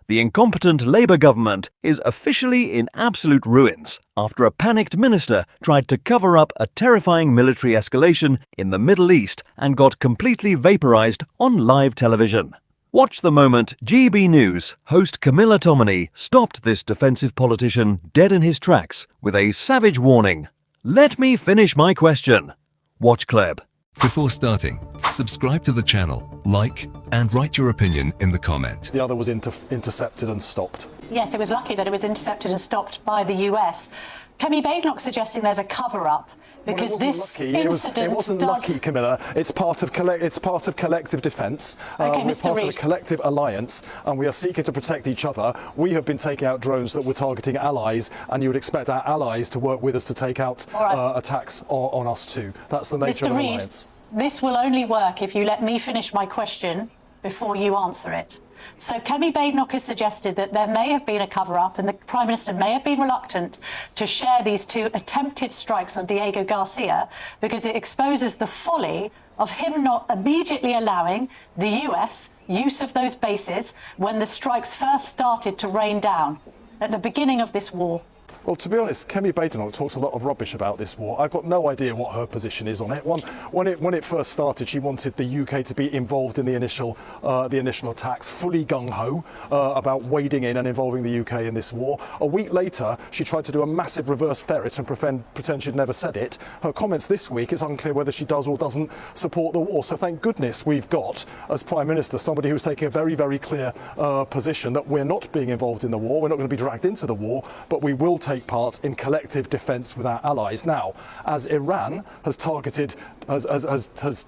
The incompetent Labour government is officially in absolute ruins after a panicked minister tried to cover up a terrifying military escalation in the Middle East and got completely vaporised on live television. Watch the moment GB News host Camilla Tominey stopped this defensive politician dead in his tracks with a savage warning. Let me finish my question. Watch Kleb. Before starting, subscribe to the channel, like, and write your opinion in the comment. The other was intercepted and stopped. Yes, it was lucky that it was intercepted and stopped by the US. Kemi Badenoch suggesting there's a cover-up because it wasn't lucky, Camilla. It's part of collective defence. Okay, we're Mr. part Reid. of a collective alliance, and we are seeking to protect each other. We have been taking out drones that were targeting allies, and you would expect our allies to work with us to take out attacks on us too. That's the nature of an alliance. This will only work if you let me finish my question before you answer it. So Kemi Badenoch has suggested that there may have been a cover-up and the Prime Minister may have been reluctant to share these two attempted strikes on Diego Garcia because it exposes the folly of him not immediately allowing the US use of those bases when the strikes first started to rain down at the beginning of this war. Well, to be honest, Kemi Badenoch talks a lot of rubbish about this war. I've got no idea what her position is on it. When it first started, she wanted the UK to be involved in the initial attacks, fully gung-ho about wading in and involving the UK in this war. A week later, she tried to do a massive reverse ferret and pretend she'd never said it. Her comments this week, it's unclear whether she does or doesn't support the war. So thank goodness we've got, as Prime Minister, somebody who's taking a very, very clear position that we're not being involved in the war. We're not going to be dragged into the war, but we will take part in collective defence with our allies. Now, as Iran has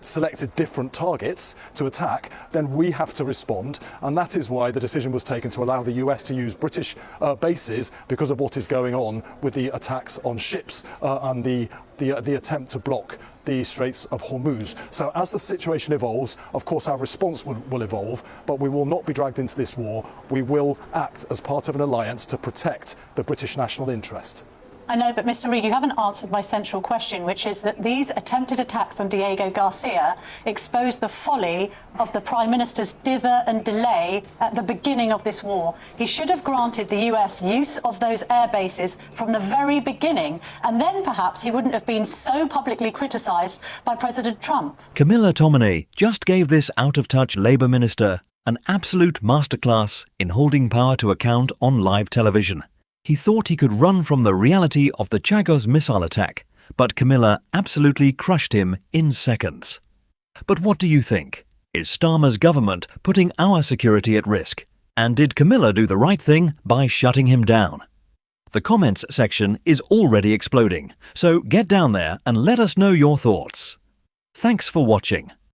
selected different targets to attack, then we have to respond, and that is why the decision was taken to allow the US to use British bases because of what is going on with the attacks on ships and the attempt to block the Straits of Hormuz. So as the situation evolves, of course our response will evolve, but we will not be dragged into this war. We will act as part of an alliance to protect the British national interest. I know, but Mr. Reid, you haven't answered my central question, which is that these attempted attacks on Diego Garcia expose the folly of the Prime Minister's dither and delay at the beginning of this war. He should have granted the US use of those air bases from the very beginning, and then perhaps he wouldn't have been so publicly criticised by President Trump. Camilla Tominey just gave this out-of-touch Labour minister an absolute masterclass in holding power to account on live television. He thought he could run from the reality of the Chagos missile attack, but Camilla absolutely crushed him in seconds. But what do you think? Is Starmer's government putting our security at risk? And did Camilla do the right thing by shutting him down? The comments section is already exploding, so get down there and let us know your thoughts. Thanks for watching.